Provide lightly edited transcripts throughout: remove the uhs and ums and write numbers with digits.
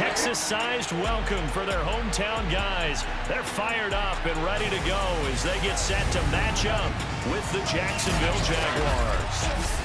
Texas-sized welcome for their hometown guys. They're fired up and ready to go as they get set to match up with the Jacksonville Jaguars.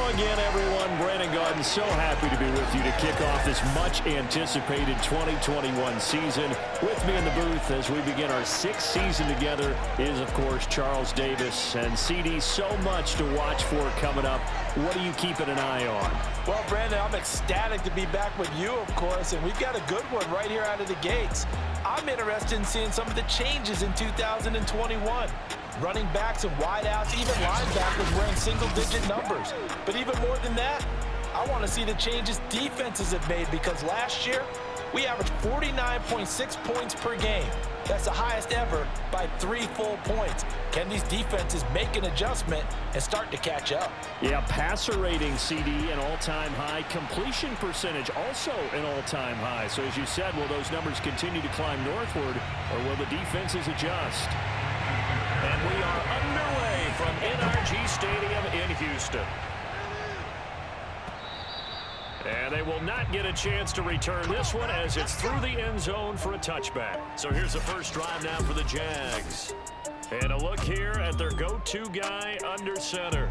Again, everyone, Brandon Gaudin, so happy to be with you to kick off this much-anticipated 2021 season. With me in the booth as we begin our sixth season together is, of course, Charles Davis. And, CD, so much to watch for coming up. What are you keeping an eye on? Well, Brandon, I'm ecstatic to be back with you, of course, and we've got a good one right here out of the gates. I'm interested in seeing some of the changes in 2021. Running backs and wideouts, even linebackers wearing single-digit numbers. But even more than that, I want to see the changes defenses have made because last year, we averaged 49.6 points per game. That's the highest ever by 3 full points. Can these defenses make an adjustment and start to catch up? Yeah, passer rating, CD, an all-time high. Completion percentage, also an all-time high. So as you said, will those numbers continue to climb northward, or will the defenses adjust? And we are underway from NRG Stadium in Houston. And they will not get a chance to return this one as it's through the end zone for a touchback. So here's the first drive now for the Jags. And a look here at their go-to guy under center.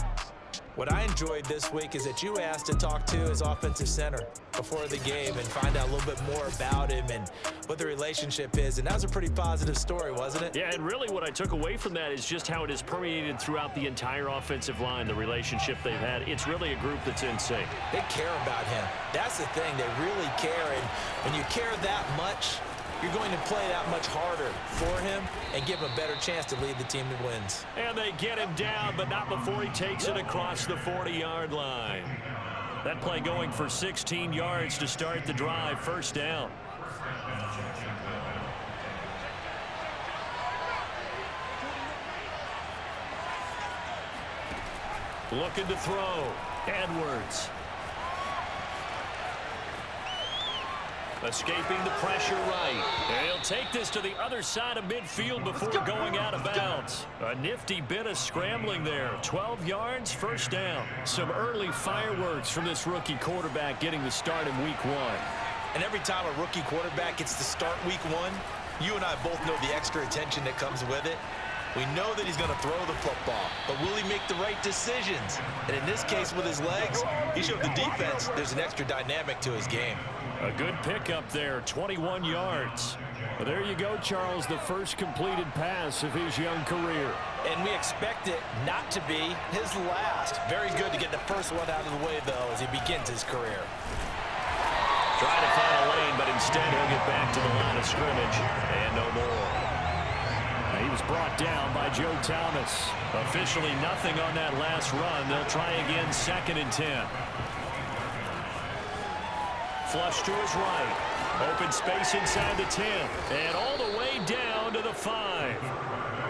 What I enjoyed this week is that you asked to talk to his offensive center before the game and find out a little bit more about him and what the relationship is. And that was a pretty positive story, wasn't it? Yeah, and really what I took away from that is just how it is permeated throughout the entire offensive line, the relationship they've had. It's really a group that's in sync. They care about him. That's the thing. They really care. And when you care that much, you're going to play that much harder for him and give him a better chance to lead the team to wins. And they get him down, but not before he takes it across the 40-yard line. That play going for 16 yards to start the drive, first down. Looking to throw. Edwards. Escaping the pressure right. And he'll take this to the other side of midfield before going out of bounds. A nifty bit of scrambling there. 12 yards, first down. Some early fireworks from this rookie quarterback getting the start in week one. And every time a rookie quarterback gets to start week one, you and I both know the extra attention that comes with it. We know that he's going to throw the football, but will he make the right decisions? And in this case with his legs, he showed the defense there's an extra dynamic to his game. A good pickup there, 21 yards. Well, there you go, Charles, the first completed pass of his young career. And we expect it not to be his last. Very good to get the first one out of the way, though, as he begins his career. Trying to find a lane, but instead he'll get back to the line of scrimmage. And no more. Now, he was brought down by Joe Thomas. Officially nothing on that last run. They'll try again, 2nd and 10. Flush to his right. Open space inside the 10. And all the way down to the 5.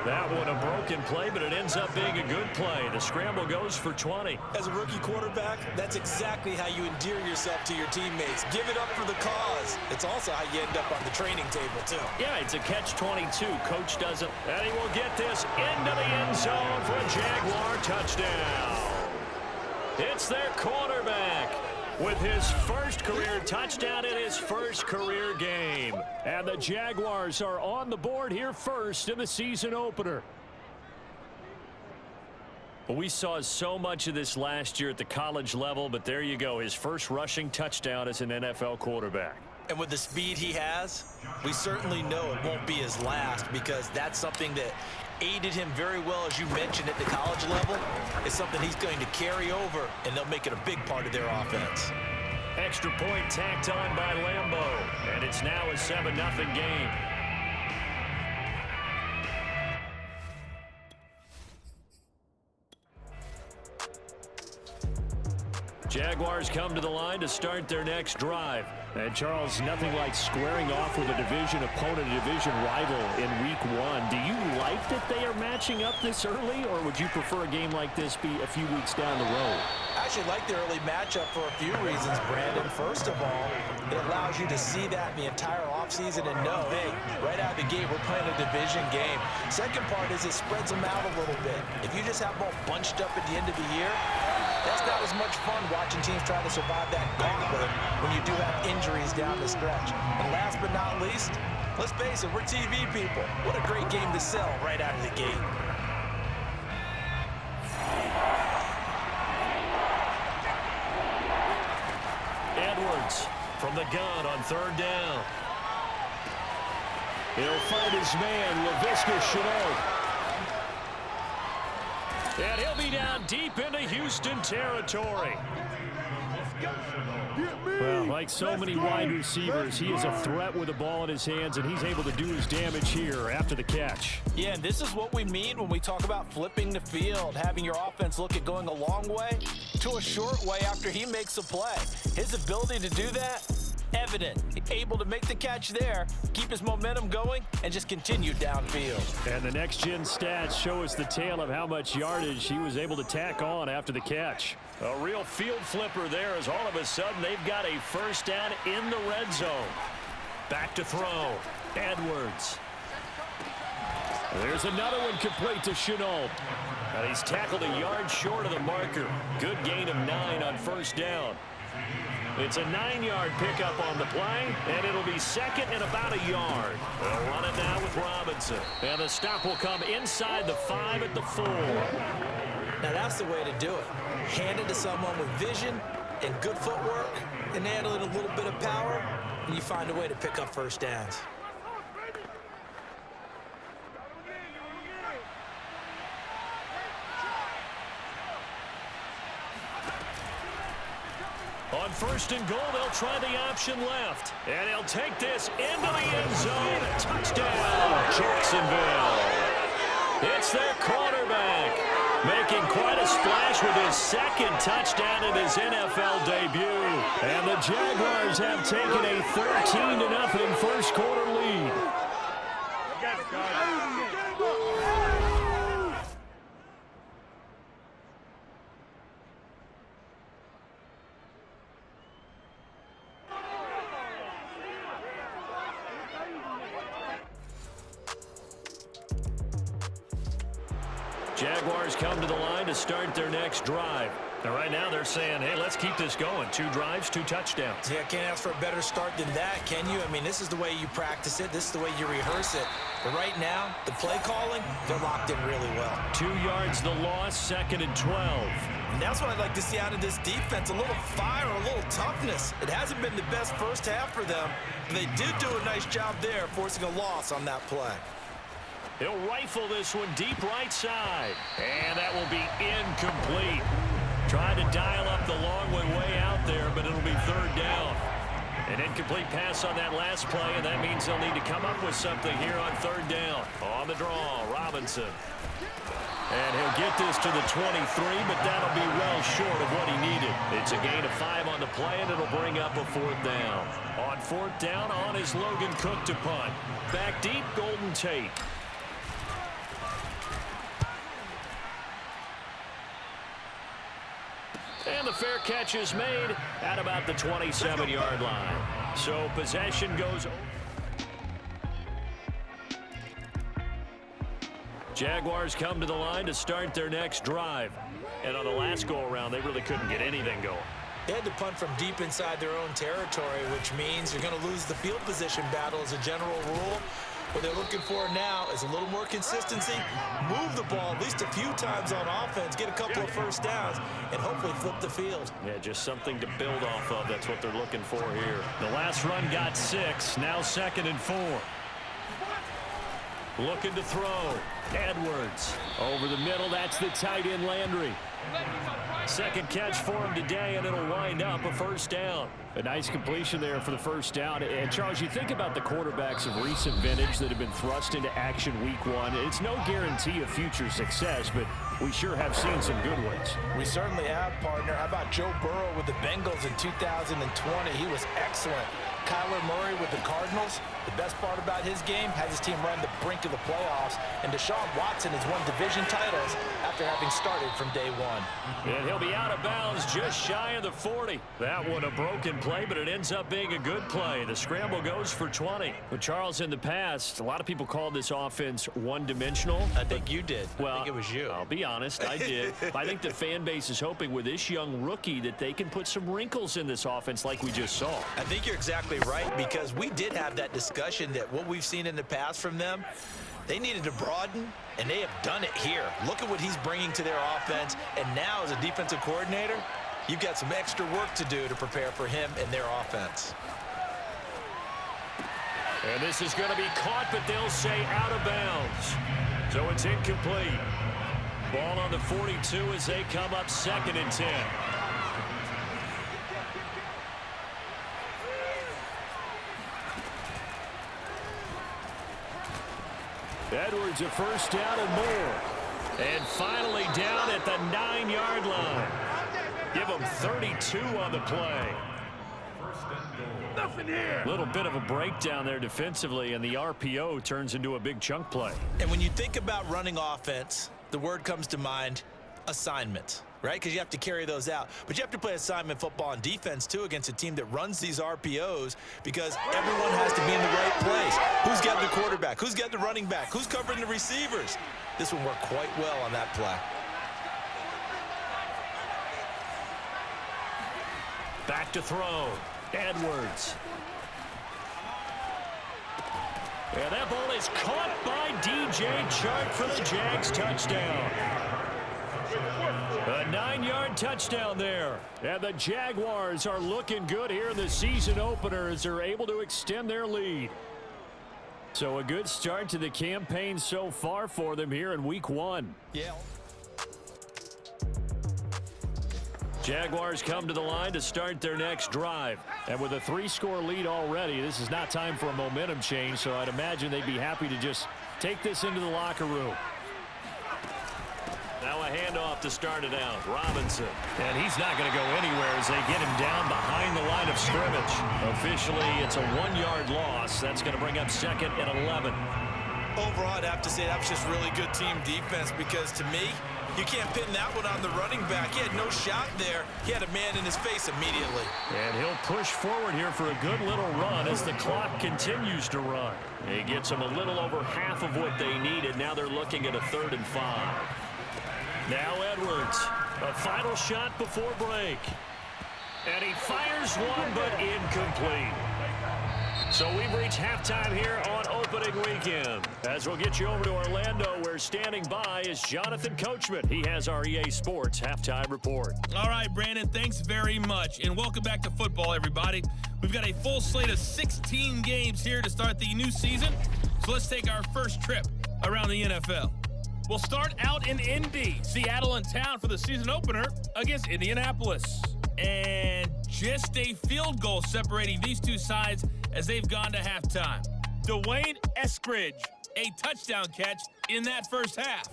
That one a broken play, but it ends up being a good play. The scramble goes for 20. As a rookie quarterback, that's exactly how you endear yourself to your teammates. Give it up for the cause. It's also how you end up on the training table, too. Yeah, it's a catch-22. Coach doesn't. And he will get this into the end zone for a Jaguar touchdown. It's their quarterback with his first career touchdown in his first career game. And the Jaguars are on the board here first in the season opener. Well, we saw so much of this last year at the college level, but there you go, his first rushing touchdown as an NFL quarterback. And with the speed he has, we certainly know it won't be his last because that's something that aided him very well, as you mentioned, at the college level. It's something he's going to carry over, and they'll make it a big part of their offense. Extra point tacked on by Lambo, and it's now a 7-0 game. Jaguars come to the line to start their next drive. And Charles, nothing like squaring off with a division opponent, a division rival in week 1. Do you like that they are matching up this early, or would you prefer a game like this be a few weeks down the road? I actually like the early matchup for a few reasons, Brandon. First of all, it allows you to see that the entire offseason and know, hey, right out of the gate, we're playing a division game. Second part is it spreads them out a little bit. If you just have them all bunched up at the end of the year, that's not as much fun watching teams try to survive that gauntlet when you do have injuries down the stretch. And last but not least, let's face it, we're TV people. What a great game to sell right out of the gate. Edwards from the gun on 3rd down. He'll find his man, Laviska Shenault. And he'll be down deep into Houston territory. Well, like so many wide receivers, he is a threat with the ball in his hands, and he's able to do his damage here after the catch. Yeah, and this is what we mean when we talk about flipping the field, having your offense look at going a long way to a short way after he makes a play. His ability to do that, evident. Able to make the catch there, keep his momentum going, and just continue downfield. And the next-gen stats show us the tale of how much yardage he was able to tack on after the catch. A real field flipper there, as all of a sudden they've got a first down in the red zone. Back to throw. Edwards. There's another one complete to Shenault. And he's tackled a yard short of the marker. Good gain of 9 on first down. It's a 9-yard pickup on the play, and it'll be second and about a yard. They'll run it now with Robinson. And the stop will come inside the 5 at the 4. Now that's the way to do it. Hand it to someone with vision and good footwork, and handle it a little bit of power, and you find a way to pick up first downs. On 1st and goal, they'll try the option left. And he'll take this into the end zone. Touchdown, Jacksonville. It's their quarterback, making quite a splash with his 2nd touchdown in his NFL debut. And the Jaguars have taken a 13-0 first quarter lead. Jaguars come to the line to start their next drive. And right now they're saying, hey, let's keep this going. 2 drives, 2 touchdowns. Yeah, can't ask for a better start than that, can you? I mean, this is the way you practice it. This is the way you rehearse it. But right now, the play calling, they're locked in really well. 2 yards the loss, 2nd and 12. And that's what I'd like to see out of this defense, a little fire, a little toughness. It hasn't been the best first half for them. They did do a nice job there, forcing a loss on that play. He'll rifle this one deep right side. And that will be incomplete. Trying to dial up the long one way out there, but it'll be 3rd down. An incomplete pass on that last play, and that means they'll need to come up with something here on 3rd down. On the draw, Robinson. And he'll get this to the 23, but that'll be well short of what he needed. It's a gain of 5 on the play, and it'll bring up a 4th down. On 4th down, on is Logan Cook to punt. Back deep, Golden Tate. And the fair catch is made at about the 27-yard line. So possession goes. Jaguars come to the line to start their next drive. And on the last go-around, they really couldn't get anything going. They had to punt from deep inside their own territory, which means you're going to lose the field position battle as a general rule. What they're looking for now is a little more consistency, move the ball at least a few times on offense, get a couple of first downs, and hopefully flip the field. Yeah, just something to build off of. That's what they're looking for here. The last run got 6, now 2nd and 4. Looking to throw. Edwards over the middle. That's the tight end, Landry. Second catch for him today, and it'll wind up a first down. A nice completion there for the first down. And, Charles, you think about the quarterbacks of recent vintage that have been thrust into action week one. It's no guarantee of future success, but we sure have seen some good ones. We certainly have, partner. How about Joe Burrow with the Bengals in 2020? He was excellent. Kyler Murray with the Cardinals. The best part about his game has his team run the brink of the playoffs. And Deshaun Watson has won division titles after having started from day one. And he'll be out of bounds just shy of the 40. That one a broken play, but it ends up being a good play. The scramble goes for 20. But Charles, in the past, a lot of people called this offense one-dimensional. I think you did. Well, I think it was you. I'll be honest, I did. I think the fan base is hoping with this young rookie that they can put some wrinkles in this offense like we just saw. I think you're exactly right, because we did have that discussion that what we've seen in the past from them, they needed to broaden, and they have done it here. Look at what he's bringing to their offense, and now as a defensive coordinator, you've got some extra work to do to prepare for him and their offense. And this is going to be caught, but they'll say out of bounds. So it's incomplete. Ball on the 42 as they come up 2nd and 10. Edwards a first down and more. And finally down at the 9-yard line. Give him 32 on the play. Nothing here. Little bit of a breakdown there defensively, and the RPO turns into a big chunk play. And when you think about running offense, the word comes to mind, assignment, right? Because you have to carry those out. But you have to play assignment football on defense, too, against a team that runs these RPOs, because everyone has to be in the right place. Who's got the quarterback? Who's got the running back? Who's covering the receivers? This one worked quite well on that play. Back to throw. Edwards. And that ball is caught by DJ Chark for the Jags touchdown. A 9-yard touchdown there. And the Jaguars are looking good here in the season opener as they're able to extend their lead. So a good start to the campaign so far for them here in week 1. Yeah. Jaguars come to the line to start their next drive. And with a 3-score lead already, this is not time for a momentum change, so I'd imagine they'd be happy to just take this into the locker room. Now a handoff to start it out. Robinson. And he's not going to go anywhere as they get him down behind the line of scrimmage. Officially, it's a 1-yard loss. That's going to bring up 2nd and 11. Overall, I'd have to say that was just really good team defense, because to me, you can't pin that one on the running back. He had no shot there. He had a man in his face immediately. And he'll push forward here for a good little run as the clock continues to run. He gets them a little over half of what they needed. Now they're looking at a 3rd and 5. Now Edwards, a final shot before break. And he fires one, but incomplete. So we've reached halftime here on opening weekend. As we'll get you over to Orlando, where standing by is Jonathan Coachman. He has our EA Sports halftime report. All right, Brandon, thanks very much. And welcome back to football, everybody. We've got a full slate of 16 games here to start the new season. So let's take our first trip around the NFL. We'll start out in Indy. Seattle in town for the season opener against Indianapolis. And just a field goal separating these two sides as they've gone to halftime. Dwayne Eskridge, a touchdown catch in that first half.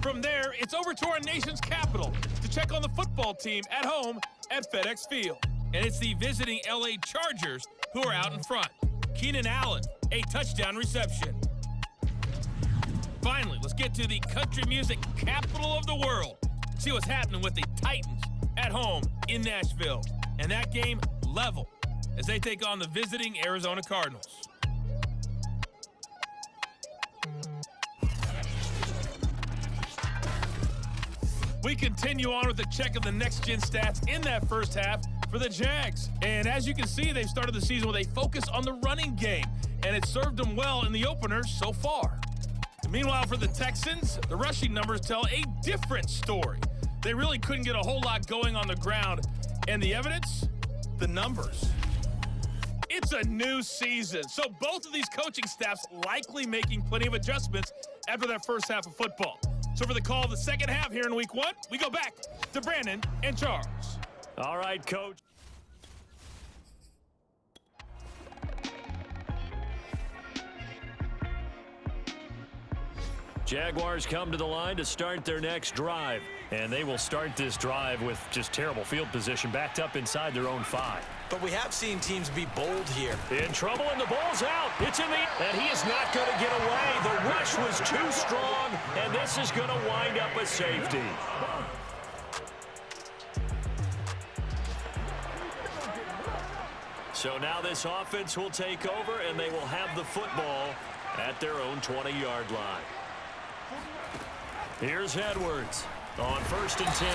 From there, it's over to our nation's capital to check on the football team at home at FedEx Field. And it's the visiting LA Chargers who are out in front. Keenan Allen, a touchdown reception. Finally, let's get to the country music capital of the world. See what's happening with the Titans at home in Nashville. And that game level as they take on the visiting Arizona Cardinals. We continue on with a check of the next-gen stats in that first half for the Jags. And as you can see, they've started the season with a focus on the running game, and it served them well in the opener so far. Meanwhile, for the Texans, the rushing numbers tell a different story. They really couldn't get a whole lot going on the ground. And the evidence? The numbers. It's a new season, so both of these coaching staffs likely making plenty of adjustments after that first half of football. So for the call of the second half here in week 1, we go back to Brandon and Charles. All right, Coach. Jaguars come to the line to start their next drive. And they will start this drive with just terrible field position, backed up inside their own 5. But we have seen teams be bold here. In trouble, and the ball's out. It's in the... And he is not going to get away. The rush was too strong, and this is going to wind up a safety. So now this offense will take over, and they will have the football at their own 20-yard line. Here's Edwards on 1st and 10.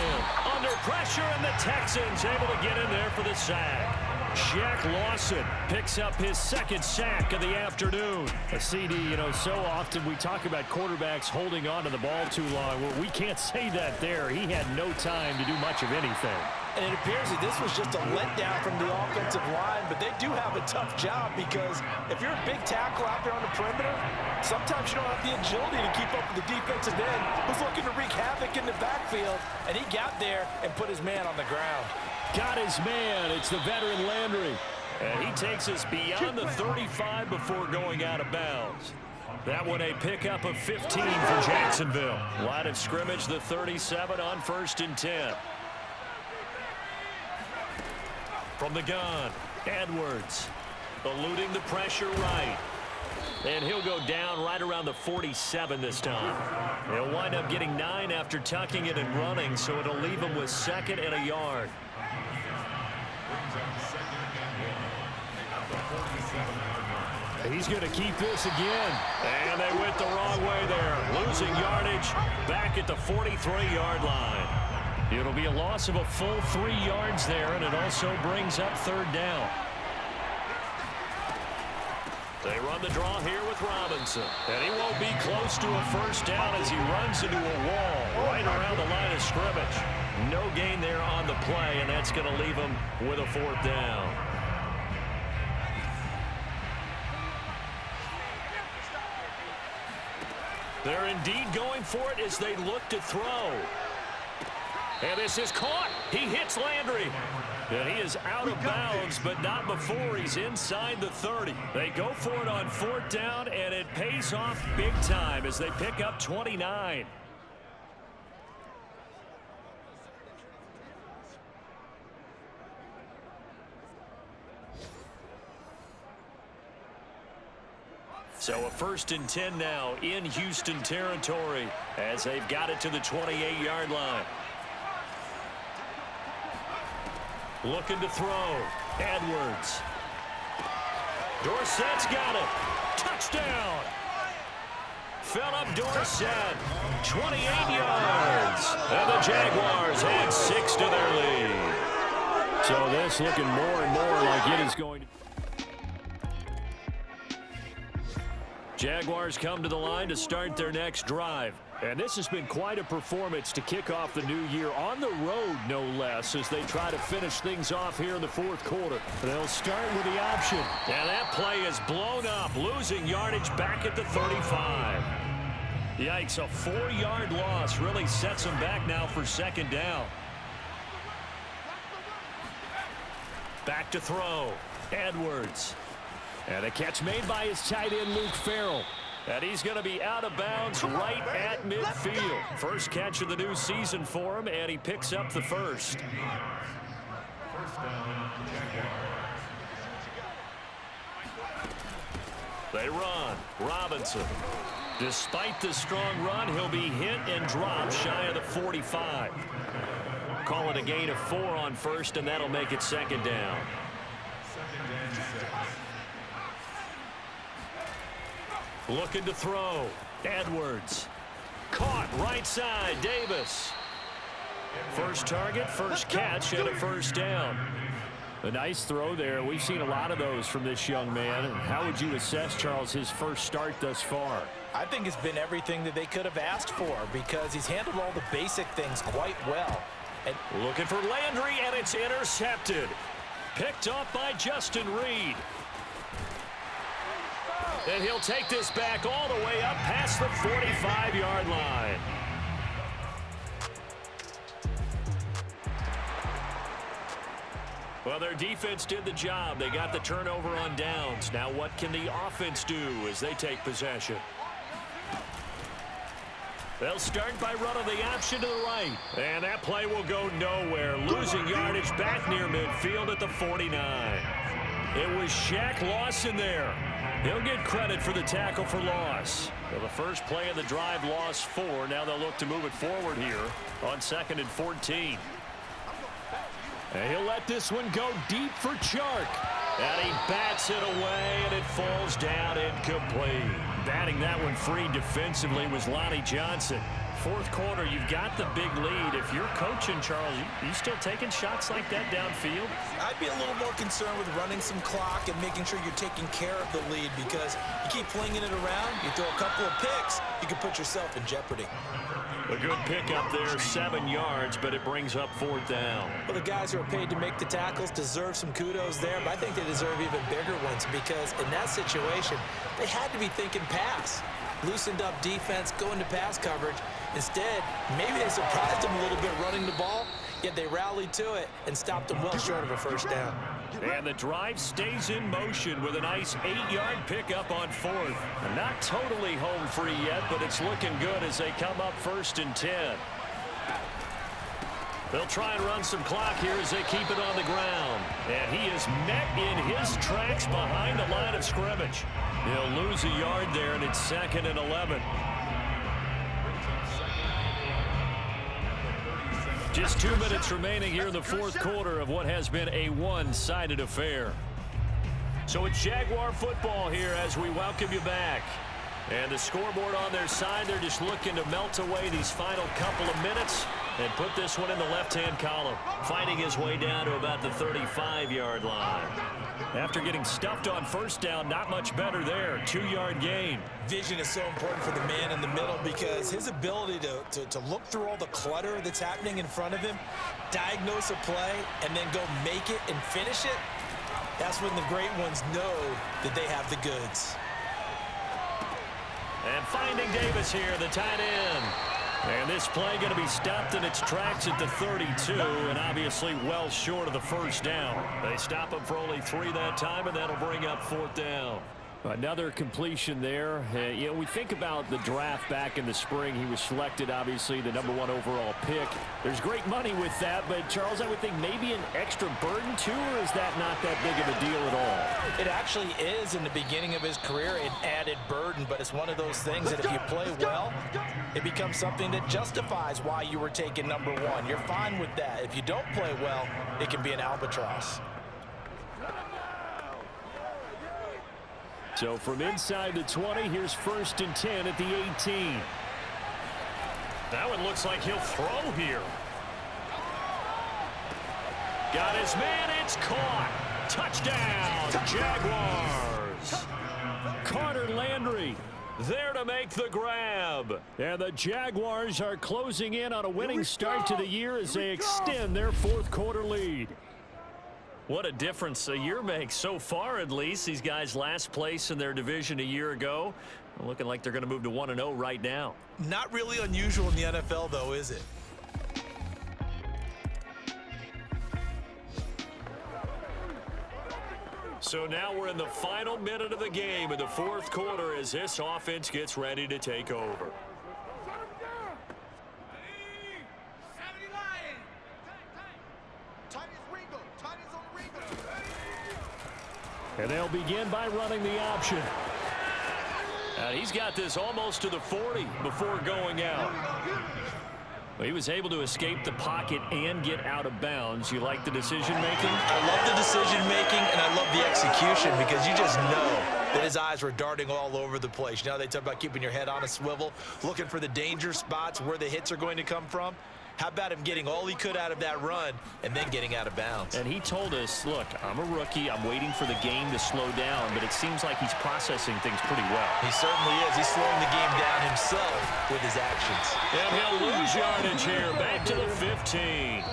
Under pressure, and the Texans able to get in there for the sack. Shaq Lawson picks up his 2nd sack of the afternoon. A CD, you know, so often we talk about quarterbacks holding on to the ball too long. Well, we can't say that there. He had no time to do much of anything. And it appears that this was just a letdown from the offensive line, but they do have a tough job because if you're a big tackle out there on the perimeter, sometimes you don't have the agility to keep up with the defensive end who's looking to wreak havoc in the backfield, and he got there and put his man on the ground. Got his man. It's the veteran Landry. And he takes us beyond the 35 before going out of bounds. That one a pickup of 15 for Jacksonville. Line of scrimmage, the 37 on 1st and 10. From the gun, Edwards eluding the pressure right. And he'll go down right around the 47 this time. He'll wind up getting 9 after tucking it and running, so it'll leave him with 2nd and a yard. He's going to keep this again. And they went the wrong way there. Losing yardage back at the 43-yard line. It'll be a loss of a full 3 yards there, and it also brings up 3rd down. They run the draw here with Robinson. And he won't be close to a 1st down as he runs into a wall right around the line of scrimmage. No gain there on the play, and that's going to leave him with a 4th down. They're indeed going for it as they look to throw. And this is caught. He hits Landry. And he is out of bounds, but not before he's inside the 30. They go for it on 4th down, and it pays off big time as they pick up 29. So a 1st and 10 now in Houston territory as they've got it to the 28-yard line. Looking to throw. Edwards. Dorsett's got it. Touchdown. Philip Dorsett. 28 yards. And the Jaguars add 6 to their lead. So this looking more and more like it is going to... Jaguars come to the line to start their next drive. And this has been quite a performance to kick off the new year on the road, no less, as they try to finish things off here in the 4th quarter. They'll start with the option. And that play is blown up, losing yardage back at the 35. Yikes, a 4-yard loss really sets them back now for 2nd down. Back to throw. Edwards. And a catch made by his tight end, Luke Farrell. And he's going to be out of bounds right at midfield. First catch of the new season for him, and he picks up the 1st. They run. Robinson. Despite the strong run, he'll be hit and dropped shy of the 45. Call it a gain of 4 on 1st, and that'll make it 2nd down. Looking to throw. Edwards. Caught right side. Davis. First target, first catch, and a 1st down. A nice throw there. We've seen a lot of those from this young man. And how would you assess, Charles, his first start thus far? I think it's been everything that they could have asked for because he's handled all the basic things quite well. And looking for Landry, and it's intercepted. Picked off by Justin Reed. And he'll take this back all the way up past the 45-yard line. Well, their defense did the job. They got the turnover on downs. Now what can the offense do as they take possession? They'll start by running the option to the right. And that play will go nowhere. Losing yardage back near midfield at the 49. It was Shaq Lawson there. He'll get credit for the tackle for loss. Well, the first play of the drive lost 4. Now they'll look to move it forward here on 2nd and 14. And he'll let this one go deep for Chark. And he bats it away, and it falls down incomplete. Batting that one free defensively was Lonnie Johnson. Fourth quarter, you've got the big lead. If you're coaching, Charles, you still taking shots like that downfield? I'd be a little more concerned with running some clock and making sure you're taking care of the lead, because you keep flinging it around, you throw a couple of picks, you can put yourself in jeopardy. A good pickup there, 7 yards, but it brings up 4th down. Well, the guys who are paid to make the tackles deserve some kudos there, but I think they deserve even bigger ones, because in that situation, they had to be thinking pass. Loosened up defense, going to pass coverage. Instead, maybe they surprised them a little bit running the ball, yet they rallied to it and stopped them well short of a 1st down. And the drive stays in motion with a nice 8-yard pickup on 4th. Not totally home free yet, but it's looking good as they come up 1st and 10. They'll try and run some clock here as they keep it on the ground. And he is met in his tracks behind the line of scrimmage. He'll lose a yard there, and it's 2nd and 11. Just 2 minutes remaining here in the 4th quarter of what has been a one-sided affair. So it's Jaguar football here as we welcome you back. And the scoreboard on their side, they're just looking to melt away these final couple of minutes and put this one in the left-hand column, fighting his way down to about the 35-yard line. After getting stuffed on 1st down, not much better there. 2-yard gain. Vision is so important for the man in the middle, because his ability to look through all the clutter that's happening in front of him, diagnose a play, and then go make it and finish it, that's when the great ones know that they have the goods. And finding Davis here, the tight end. And this play going to be stopped in its tracks at the 32, and obviously well short of the 1st down. They stop him for only 3 that time, and that'll bring up 4th down. Another completion there. You know, we think about the draft back in the spring. He was selected, obviously, the #1 overall pick. There's great money with that, but, Charles, I would think maybe an extra burden, too, or is that not that big of a deal at all? It actually is in the beginning of his career, an added burden, but it's one of those things that if you play well, it becomes something that justifies why you were taken #1. You're fine with that. If you don't play well, it can be an albatross. So from inside the 20, here's 1st and 10 at the 18. That one looks like he'll throw here. Got his man, it's caught. Touchdown, Jaguars. Carter Landry there to make the grab. And the Jaguars are closing in on a winning start to the year as they extend their 4th quarter lead. What a difference a year makes so far, at least. These guys last place in their division a year ago. Looking like they're going to move to 1-0 right now. Not really unusual in the NFL, though, is it? So now we're in the final minute of the game in the 4th quarter as this offense gets ready to take over. And they'll begin by running the option. And he's got this almost to the 40 before going out. Well, he was able to escape the pocket and get out of bounds. You like the decision making? I love the decision making, and I love the execution, because you just know that his eyes were darting all over the place. You know, they talk about keeping your head on a swivel, looking for the danger spots where the hits are going to come from. How about him getting all he could out of that run and then getting out of bounds? And he told us, look, I'm a rookie. I'm waiting for the game to slow down, but it seems like he's processing things pretty well. He certainly is. He's slowing the game down himself with his actions. And he'll lose yardage here, back to the 15.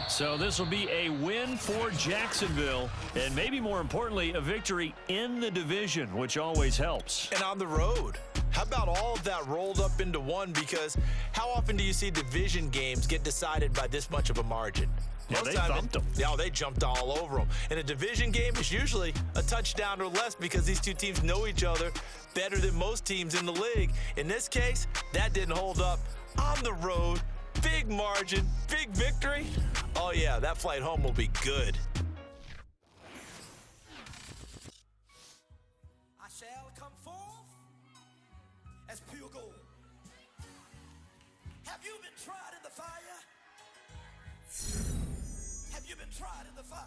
So this will be a win for Jacksonville, and maybe more importantly, a victory in the division, which always helps. And on the road. How about all of that rolled up into one? Because how often do you see division games get decided by this much of a margin? Yeah, they thumped them. Yeah, they jumped all over them. In a division game, it's usually a touchdown or less because these two teams know each other better than most teams in the league. In this case, that didn't hold up. On the road, big margin, big victory. Oh, yeah, that flight home will be good. I shall come forth as pure gold. Have you been tried in the fire? Have you been tried in the fire?